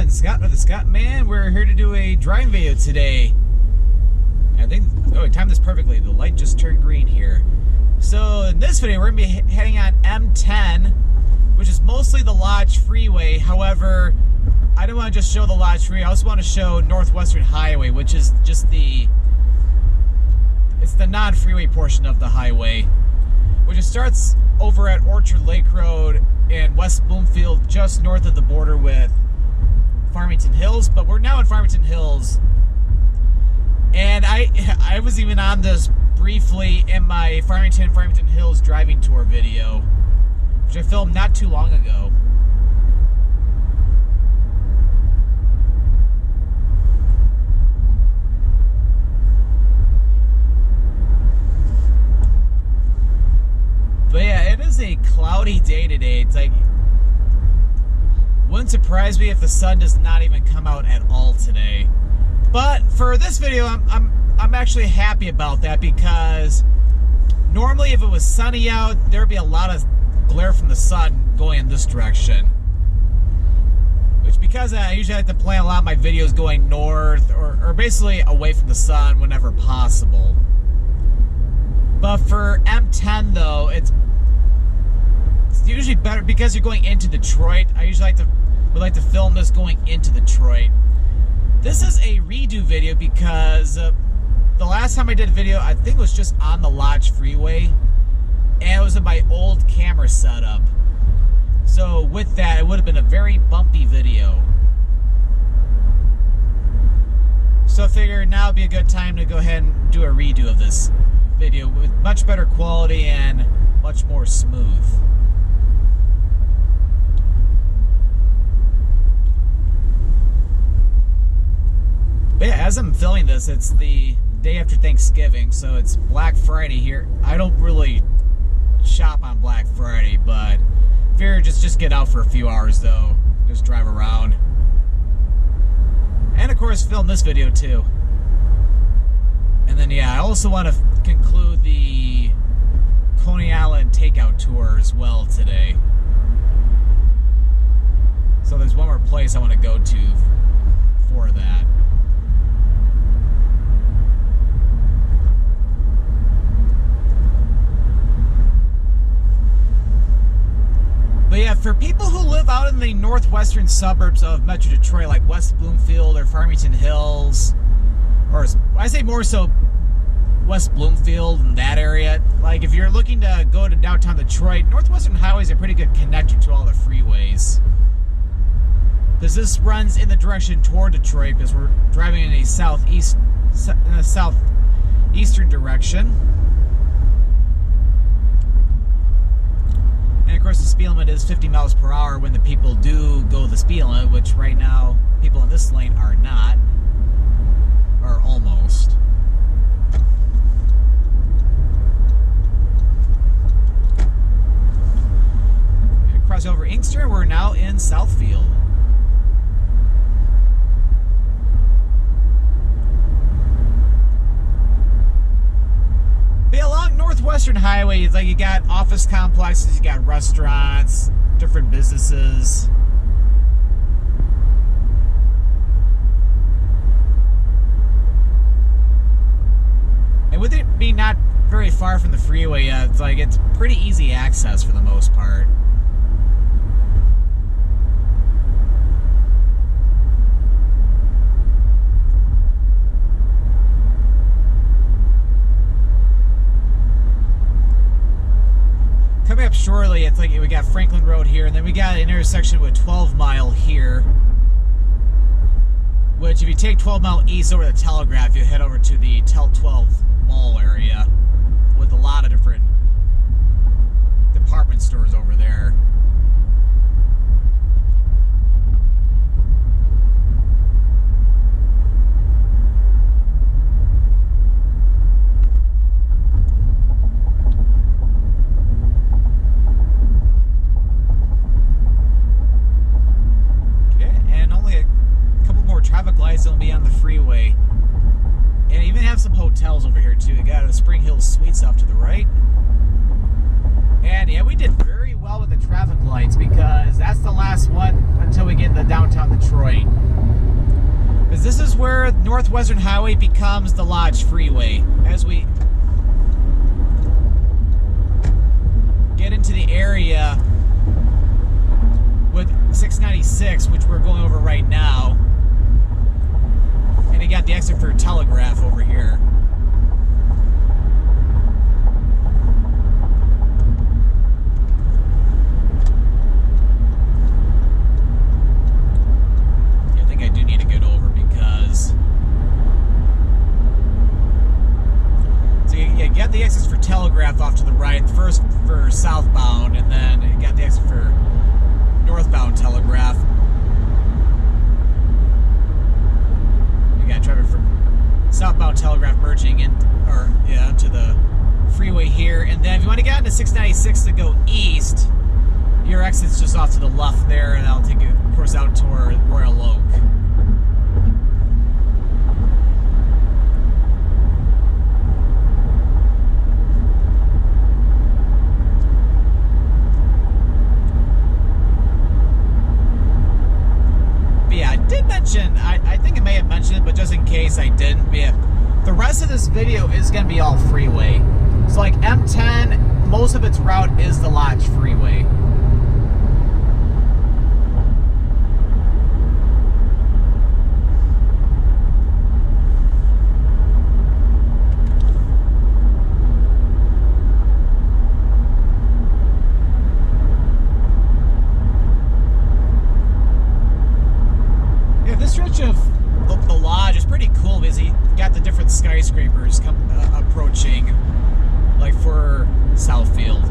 everyone, Scott with the Scottman. We're here to do a driving video today. I think, I timed this perfectly. The light just turned green here. So in this video, we're going to be heading on M-10, which is mostly the Lodge Freeway. However, I don't want to just show the Lodge Freeway. I also want to show Northwestern Highway, which is just it's the non-freeway portion of the highway, which starts over at Orchard Lake Road in West Bloomfield, just north of the border with Farmington Hills. But we're now in Farmington Hills, and I was even on this briefly in my Farmington Hills driving tour video, which I filmed not too long ago. But yeah, it is a cloudy day today. It's like, wouldn't surprise me if the sun does not even come out at all today. But for this video, I'm actually happy about that, because normally if it was sunny out, there would be a lot of glare from the sun going in this direction. Which, because I usually like to plan a lot of my videos going north or basically away from the sun whenever possible. But for M10 though, it's usually better because you're going into Detroit. I usually would like to film this going into Detroit. This is a redo video because the last time I did a video, I think it was just on the Lodge Freeway, and it was in my old camera setup. So with that, it would have been a very bumpy video. So I figured now would be a good time to go ahead and do a redo of this video with much better quality and much more smooth. But yeah, as I'm filming this, it's the day after Thanksgiving, so it's Black Friday here. I don't really shop on Black Friday, but figure just get out for a few hours though, just drive around, and of course film this video too. And then yeah, I also want to conclude the Coney Island takeout tour as well today. So there's one more place I want to go to for that. But yeah, for people who live out in the northwestern suburbs of Metro Detroit, like West Bloomfield or Farmington Hills, or I say more so West Bloomfield and that area, like if you're looking to go to downtown Detroit, Northwestern Highway is a pretty good connector to all the freeways. Because this runs in the direction toward Detroit, because we're driving in a southeastern direction. And of course the speed limit is 50 miles per hour when the people do go the speed limit, which right now people in this lane are not, or almost. Cross over Inkster, we're now in Southfield. Along Northwestern Highway, it's like you got office complexes, you got restaurants, different businesses. And with it being not very far from the freeway, it's like it's pretty easy access for the most part. Coming up shortly, it's like we got Franklin Road here, and then we got an intersection with 12 Mile here, which if you take 12 Mile east over the Telegraph, you head over to the Tel 12 Mall area with a lot of different department stores over there. Will be on the freeway, and even have some hotels over here too. We got a Spring Hill Suites off to the right, and yeah, we did very well with the traffic lights because that's the last one until we get into downtown Detroit. this is where Northwestern Highway becomes the Lodge Freeway. As we get into the area with 696, which we're going over right now. And you got the exit for Telegraph over here. I think I do need to get over because... So you got the exits for Telegraph off to the right, first for southbound, and then you got the exit for northbound Telegraph. You got traffic from southbound Telegraph merging in, to the freeway here. And then if you want to get into 696 to go east, your exit's just off to the left there, and that'll take you, of course, out toward Royal Oak. I think I may have mentioned it, but just in case I didn't, the rest of this video is going to be all freeway. So like M-10, most of its route is the Lodge Freeway. Of the Lodge is pretty cool because you got the different skyscrapers approaching, like for Southfield.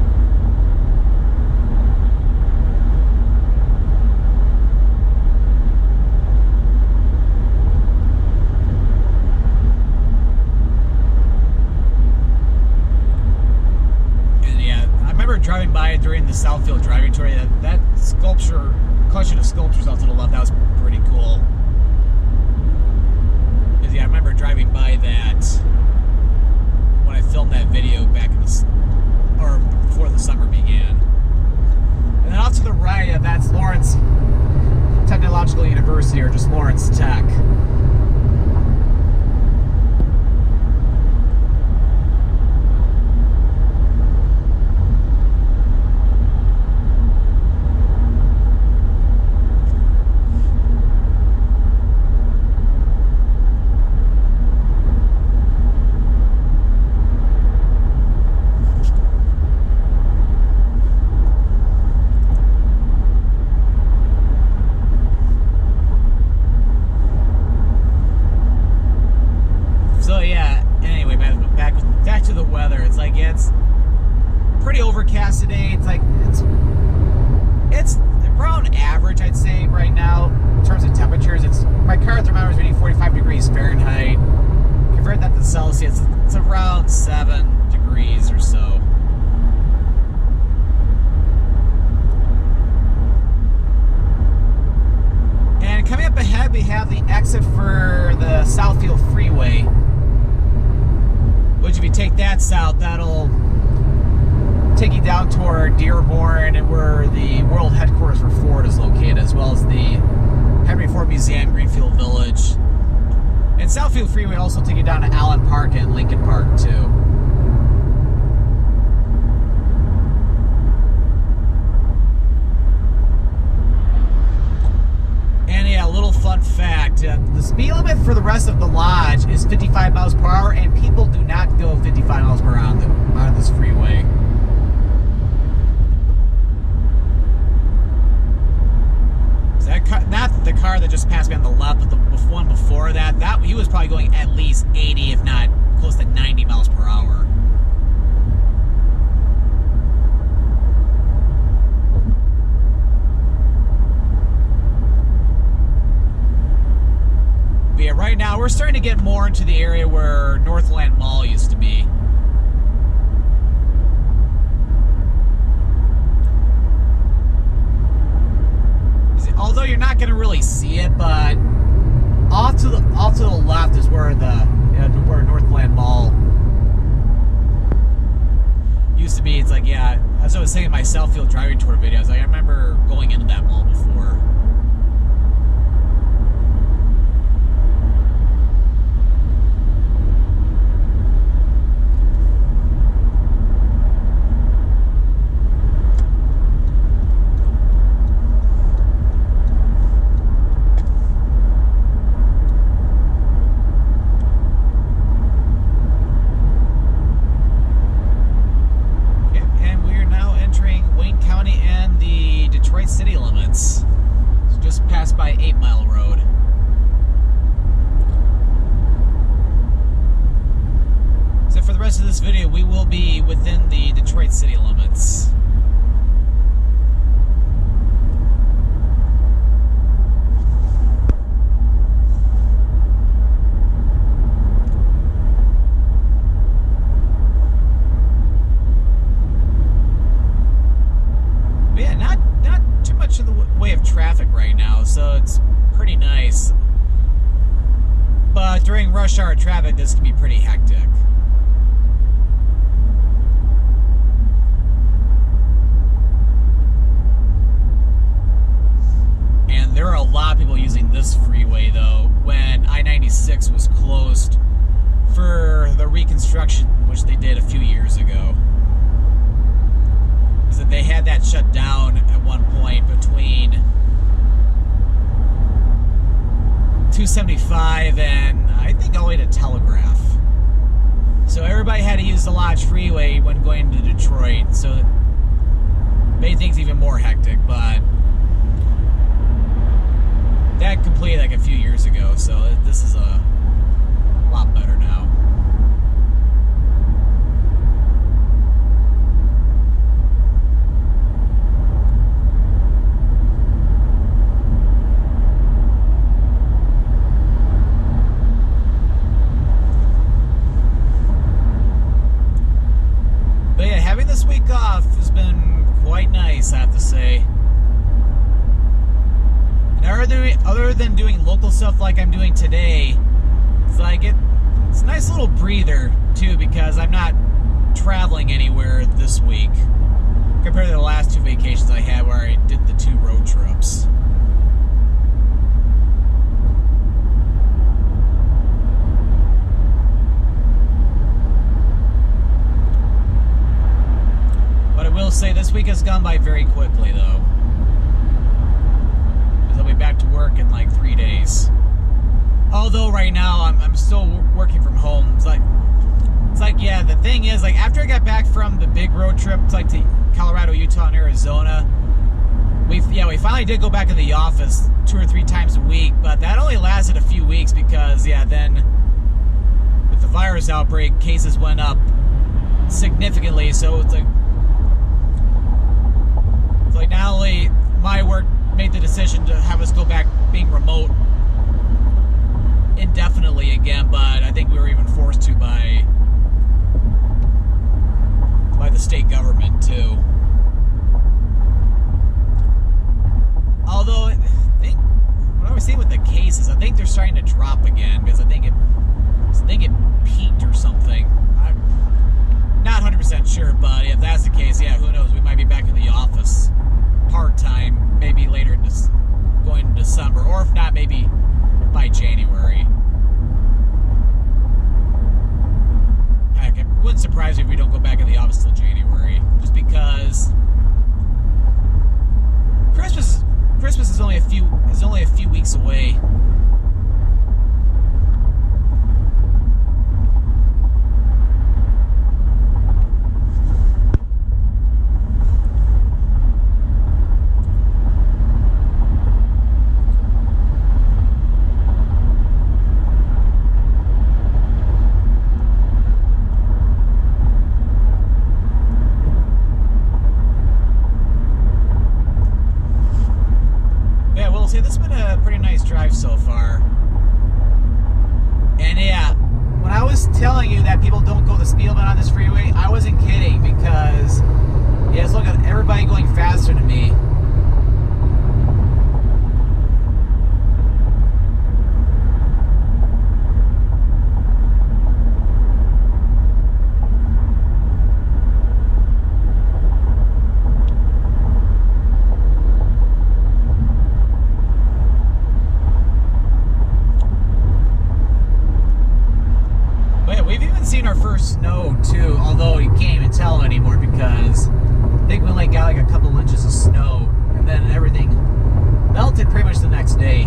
And yeah, I remember driving by during the Southfield driving tour. That sculpture, collection of sculptures off to the left, that was pretty cool. Yeah, I remember driving by that when I filmed that video back in before the summer began. And then off to the right, that's Lawrence Technological University, or just Lawrence Tech. It's pretty overcast today. It's around average, I'd say, right now in terms of temperatures. My car thermometer is reading 45 degrees Fahrenheit. Convert that to Celsius, it's around 7 degrees or so. And coming up ahead, we have the exit for the Southfield Freeway, which if you take that south, that'll take you down toward Dearborn, and where the world headquarters for Ford is located, as well as the Henry Ford Museum, Greenfield Village. And Southfield Freeway also take you down to Allen Park and Lincoln Park too. And yeah, a little fun fact, the speed limit for the rest of the Lodge is 55 miles per hour, and people do not go 55 miles per hour on this freeway. So not the car that just passed me on the left, but the one before that, he was probably going at least 80, if not close to 90 miles per hour. But yeah, right now we're starting to get more into the area where Northland Mall used to be. Although you're not going to really see it, but off to the left is where where Northland Mall used to be. It's like, yeah, as I was saying in my Southfield driving tour videos, I remember going into that mall before. pass by 8 Mile Road. So for the rest of this video, we will be within the Detroit city limits. But yeah, not too much in the way of traffic right now, so it's pretty nice. But during rush hour traffic, this can be pretty hectic. There are a lot of people using this freeway, though, when I-96 was closed for the reconstruction, which they did a few years ago. Is that they had that shut down at one point between 275 and I think all the way to Telegraph. So everybody had to use the Lodge Freeway when going to Detroit, so it made things even more hectic, but that completed like a few years ago, so this is a lot better now. But yeah, having this week off has been quite nice, I have to say. Other than doing local stuff like I'm doing today, it's like it's a nice little breather too, because I'm not traveling anywhere this week compared to the last 2 vacations I had where I did the 2 road trips. But I will say this week has gone by very quickly, though. I'll be back to work in like 3 days. Although right now I'm still working from home. It's like yeah, the thing is, like, after I got back from the big road trip, like to Colorado, Utah, and Arizona, we finally did go back in the office 2 or 3 times a week, but that only lasted a few weeks because then with the virus outbreak, cases went up significantly. So it's like not only my work made the decision to have us go back being remote indefinitely again, but I think we were even forced to by the state government too. Although I think what I was seeing with the cases, I think they're starting to drop again because I think it peaked or something. I'm not 100% sure, but if that's the case, yeah, who knows? We might be back in the office part-time, maybe later going in December, or if not, maybe by January. Heck, it wouldn't surprise me if we don't go back in the office till January, just because Christmas is only a few weeks away. This has been a pretty nice drive so far. And yeah, when I was telling you that people don't go the speed limit on this freeway, I wasn't kidding, because just look at everybody going faster than me. Seen our first snow too, although you can't even tell anymore because I think we only got like a couple inches of snow, and then everything melted pretty much the next day.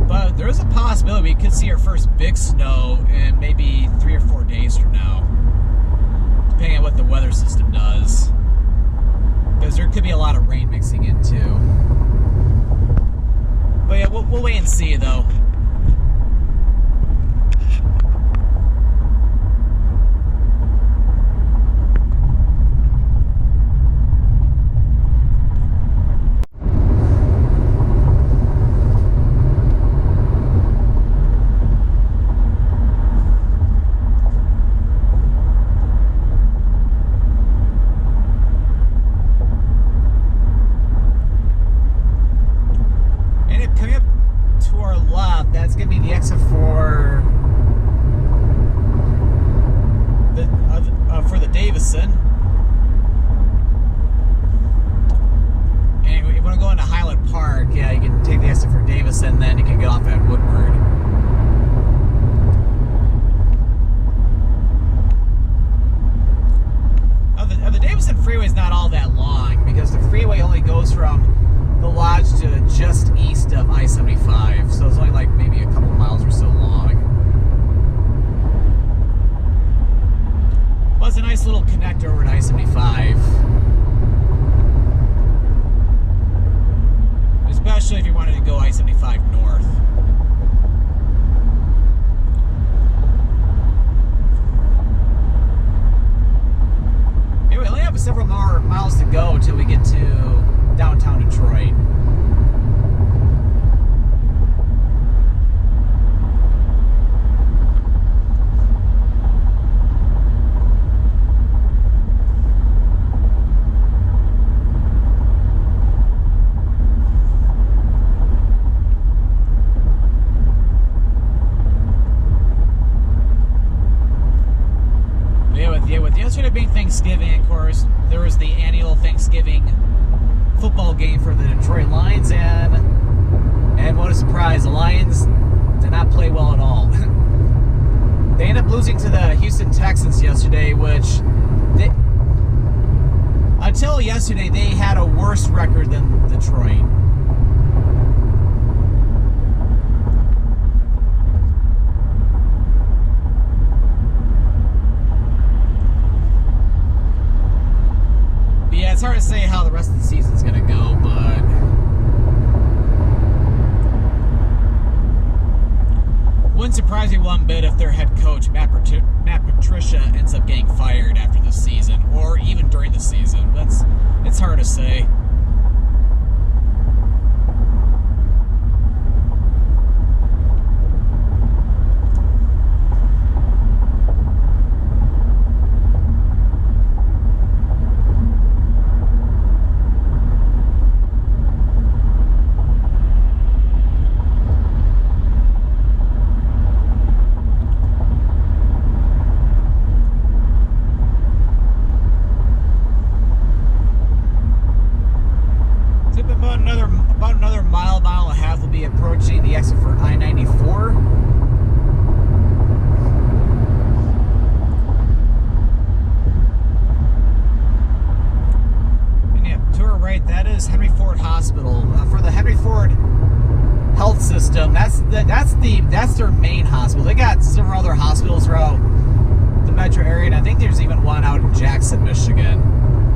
But there is a possibility we could see our first big snow in maybe 3 or 4 days from now, depending on what the weather system does, because there could be a lot of rain mixing in too. you though. For the Davison. And you want to go into Highland Park, yeah, you can take the exit for Davison, then you can get off at Woodward. The Davison Freeway is not all that long because the freeway only goes from the lodge to just east of I-75, so it's only like maybe a couple miles or so long. Well, it's a nice little connector over to I-75. Especially if you wanted to go I-75 north. Anyway, we only have several more miles to go until we get to downtown Detroit. With yesterday being Thanksgiving, of course, there was the annual Thanksgiving football game for the Detroit Lions, and what a surprise, the Lions did not play well at all. They ended up losing to the Houston Texans yesterday, which, until yesterday, they had a worse record than Detroit. It's hard to say how the rest of the season's going to go, but wouldn't surprise me one bit if their head coach, Matt Patricia, ends up getting fired after the season, or even during the season. It's hard to say. About another mile and a half, we'll be approaching the exit for I-94. And yeah, to our right, that is Henry Ford Hospital. For the Henry Ford Health System, that's their main hospital. They got several other hospitals throughout the metro area, and I think there's even one out in Jackson, Michigan.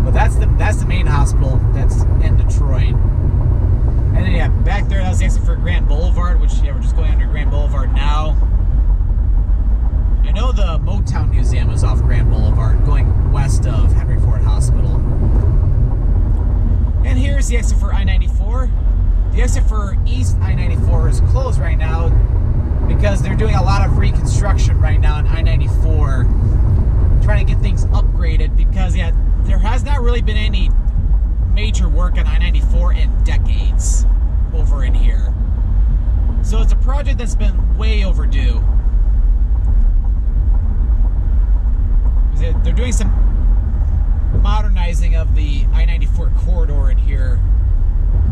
But that's the main hospital that's in Detroit. And then, yeah, back there, that was the exit for Grand Boulevard, which, yeah, we're just going under Grand Boulevard now. I know the Motown Museum is off Grand Boulevard, going west of Henry Ford Hospital. And here's the exit for I-94. The exit for East I-94 is closed right now because they're doing a lot of reconstruction right now on I-94, trying to get things upgraded because, yeah, there has not really been any major work on I-94 in decades over in here. So it's a project that's been way overdue. They're doing some modernizing of the I-94 corridor in here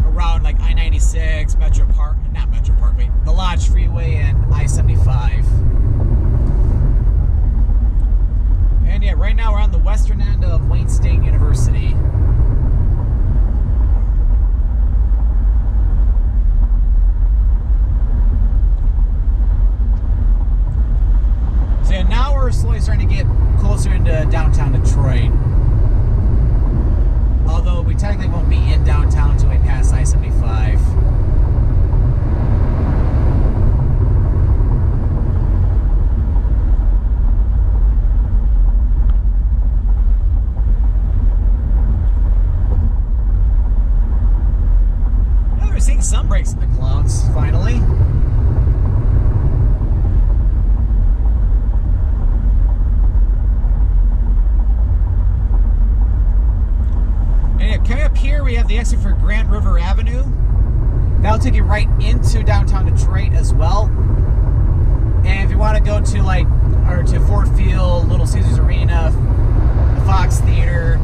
around like I-96, the Lodge Freeway and I-75. And yeah, right now we're on the western end of Wayne State University. So yeah, now we're slowly starting to get closer into downtown Detroit. Although we some breaks in the clouds, finally. And coming up here, we have the exit for Grand River Avenue. That'll take you right into downtown Detroit as well. And if you want to go to to Ford Field, Little Caesars Arena, the Fox Theater,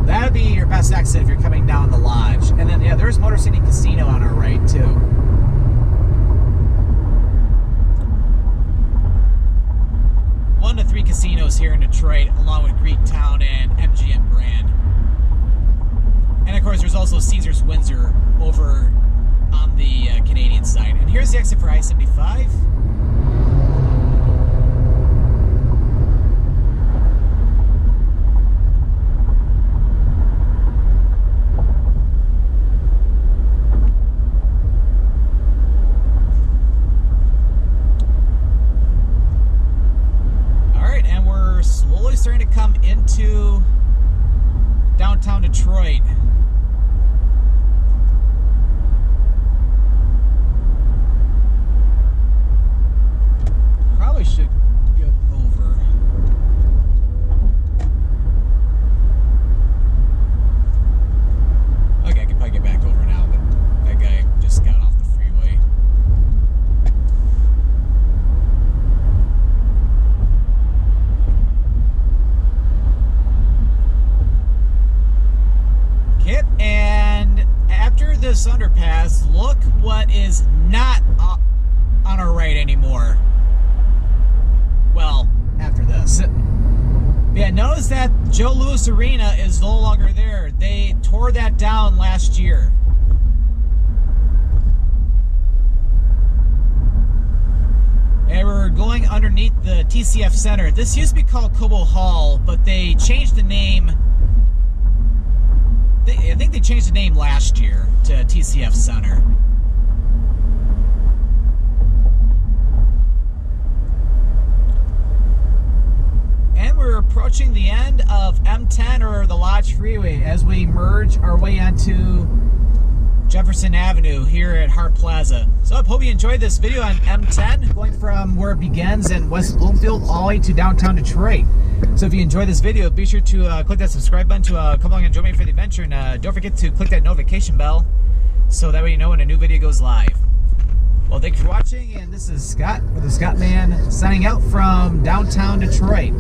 that'd be your best exit if you're coming down the Lodge. And then, yeah, there's Motor City Casino on our right, too. One to three casinos here in Detroit, along with Greektown and MGM Grand. And, of course, there's also Caesars Windsor over on the Canadian side. And here's the exit for I-75. Starting to come into downtown Detroit. Probably should get over. Okay, I can probably get back over now, but that guy just got off the freeway. And after this underpass, look what is not on our right anymore. Well, after this. Yeah, notice that Joe Louis Arena is no longer there. They tore that down last year. And we're going underneath the TCF Center. This used to be called Cobo Hall, but they changed the name. I think they changed the name last year to TCF Center. And we're approaching the end of M-10 or the Lodge Freeway as we merge our way onto Jefferson Avenue here at Hart Plaza. So I hope you enjoyed this video on M10, going from where it begins in West Bloomfield all the way to downtown Detroit. So if you enjoyed this video, be sure to click that subscribe button to come along and join me for the adventure. And don't forget to click that notification bell so that way you know when a new video goes live. Well, thank you for watching, and this is Scott with the Scottman signing out from downtown Detroit.